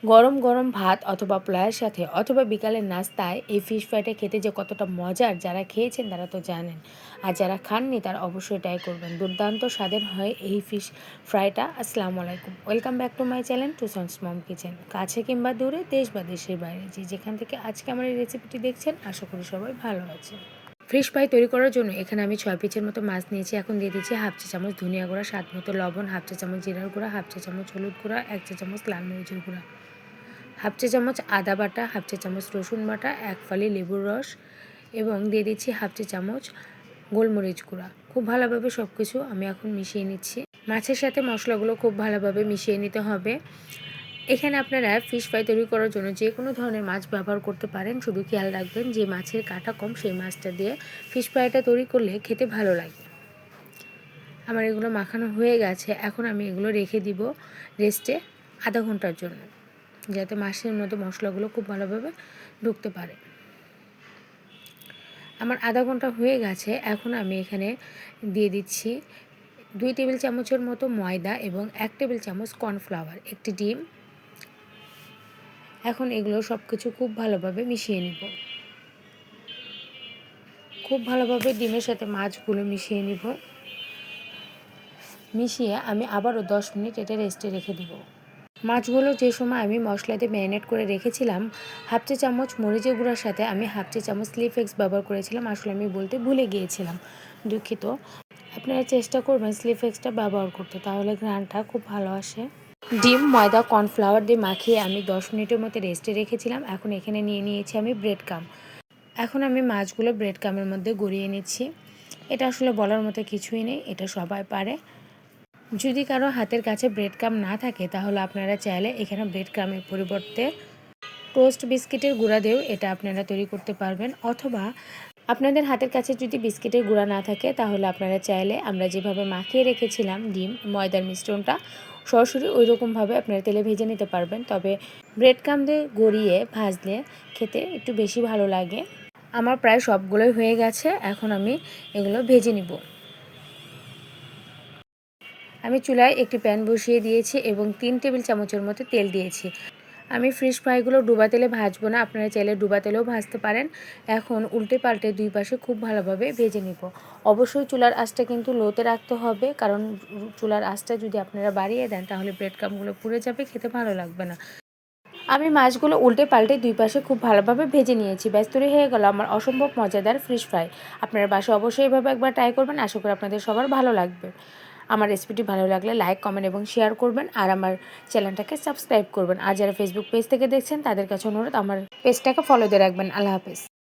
গরম গরম ভাত অথবা পোলাওয়ের সাথে অথবা বিকালের নাস্তায় এই ফিশ ফ্রাইটা খেতে যে কতটা মজার, যারা খেয়েছেন তারা তো জানেন, আর যারা খাননি তারা অবশ্যই ট্রাই করবেন। দুর্দান্ত স্বাদের হয় এই ফিশ ফ্রাইটা। আসসালামু আলাইকুম, welcome back to my channel টুসনস মম কিচেন। কাছে কিংবা দূরে, দেশ বা দেশের বাইরে, যেখান থেকে আজকে আমার এই রেসিপিটি দেখছেন, আশা করি সবাই ভালো আছে। ফিশ ফ্রাই তৈরি করার জন্য এখানে আমি 6 পিসের মতো মাছ নিয়েছি। এখন দিয়ে দিচ্ছি হাফ চা চামচ ধনিয়া গুঁড়া, স্বাদ মতো লবণ, হাফ চা চামচ জিরার গুঁড়া, হাফ চা চামচ হলুদ গুঁড়া, 1 চা চামচ লাল মরিচের গুঁড়া, হাফ চা চামচ আদা বাটা, হাফ চা চামচ রসুন বাটা, 1 ফালি লেবুর রস এবং দিয়ে দিচ্ছি হাফ চা চামচ গোলমরিচ গুঁড়া। খুব ভালোভাবে সব কিছু আমি এখন মিশিয়ে নিচ্ছি। মাছের সাথে মশলাগুলো খুব ভালোভাবে মিশিয়ে নিতে হবে। এখানে আপনারা ফিশ ফ্রাই তৈরি করার জন্য যে কোনো ধরনের মাছ ব্যবহার করতে পারেন, শুধু খেয়াল রাখবেন যে মাছের কাঁটা কম সেই মাছটা দিয়ে ফিশ ফ্রাইটা তৈরি করলে খেতে ভালো লাগে। আমার এগুলো মাখানো হয়ে গেছে, এখন আমি এগুলো রেখে দিব রেস্টে আধা ঘন্টার জন্য, যাতে মাছের মধ্যে মশলাগুলো খুব ভালোভাবে ঢুকতে পারে। আমার আধা ঘন্টা হয়ে গেছে, এখন আমি এখানে দিয়ে দিচ্ছি 2 টেবিল চামচের মতো ময়দা এবং 1 টেবিল চামচ কর্নফ্লাওয়ার, একটি ডিম। এখন এগুলো সব কিছু খুব ভালোভাবে মিশিয়ে নিব। খুব ভালোভাবে ডিমের সাথে মাছগুলো মিশিয়ে নিব। মিশিয়ে আমি আবারও 10 মিনিট এটা রেস্টে রেখে দিব। মাছগুলো যে সময় আমি মশলা দিয়ে ম্যারিনেট করে রেখেছিলাম, হাফ চা চামচ মরিচের গুঁড়ার সাথে আমি হাফ চা চামচ স্লিফেক্স ব্যবহার করেছিলাম। আসলে আমি বলতে ভুলে গিয়েছিলাম, দুঃখিত। আপনারা চেষ্টা করবেন স্লিফেক্সটা ব্যবহার করতে, তাহলে ঘ্রাণটা খুব ভালো আসে। ডিম, ময়দা, কর্নফ্লাওয়ার দিয়ে মাখিয়ে আমি 10 মিনিটের মতো রেস্টে রেখেছিলাম। এখন এখানে নিয়ে নিয়েছি আমি ব্রেড কাম। এখন আমি মাছগুলো ব্রেড কামের মধ্যে গড়িয়ে নিচ্ছি। এটা আসলে বলার মতো কিছুই নেই, এটা সবাই পারে। যদি কারো হাতের কাছে ব্রেড কাম না থাকে, তাহলে আপনারা চাইলে এখানে ব্রেড কামের পরিবর্তে টোস্ট বিস্কিটের গুঁড়া দিয়েও এটা আপনারা তৈরি করতে পারবেন। অথবা আপনাদের হাতের কাছে যদি বিস্কিটের গুঁড়া না থাকে, তাহলে আপনারা চাইলে আমরা যেভাবে মাখিয়ে রেখেছিলাম ডিম ময়দার মিশ্রণটা, সরাসরি ওই রকমভাবে আপনারা তেলে ভেজে নিতে পারবেন। তবে ব্রেড কাম দিয়ে গড়িয়ে ভাজলে খেতে একটু বেশি ভালো লাগে। আমার প্রায় সবগুলোই হয়ে গেছে, এখন আমি এগুলো ভেজে নিব। আমি চুলায় একটি প্যান বসিয়ে দিয়েছি এবং 3 টেবিল চামচের মতো তেল দিয়েছি। আমি ফিশ ফ্রাইগুলো ডুবা তেলে ভাজবো না, আপনারা চাইলে ডুবা তেলেও ভাজতে পারেন। এখন উল্টে পাল্টে 2 পাশে খুব ভালোভাবে ভেজে নিব। অবশ্যই চুলার আঁচটা কিন্তু লোতে রাখতে হবে, কারণ চুলার আঁচটা যদি আপনারা বাড়িয়ে দেন, তাহলে ব্রেড ক্রাম্বগুলো পুড়ে যাবে, খেতে ভালো লাগবে না। আমি মাছগুলো উল্টে পাল্টে 2 পাশে খুব ভালোভাবে ভেজে নিয়েছি। ব্যাস তৈরি হয়ে গেল আমার অসম্ভব মজাদার ফিশ ফ্রাই। আপনারা বাসায় অবশ্যই এভাবে একবার ট্রাই করবেন, আশা করি আপনাদের সবার ভালো লাগবে। আমার রেসিপিটি ভালো লাগলে লাইক, কমেন্ট এবং শেয়ার করবেন, আর আমার চ্যানেলটাকে সাবস্ক্রাইব করবেন। আর যারা ফেসবুক পেজ থেকে দেখছেন, তাদের কাছে অনুরোধ আমার পেজটাকে ফলো দিয়ে রাখবেন। আল্লাহ হাফেজ।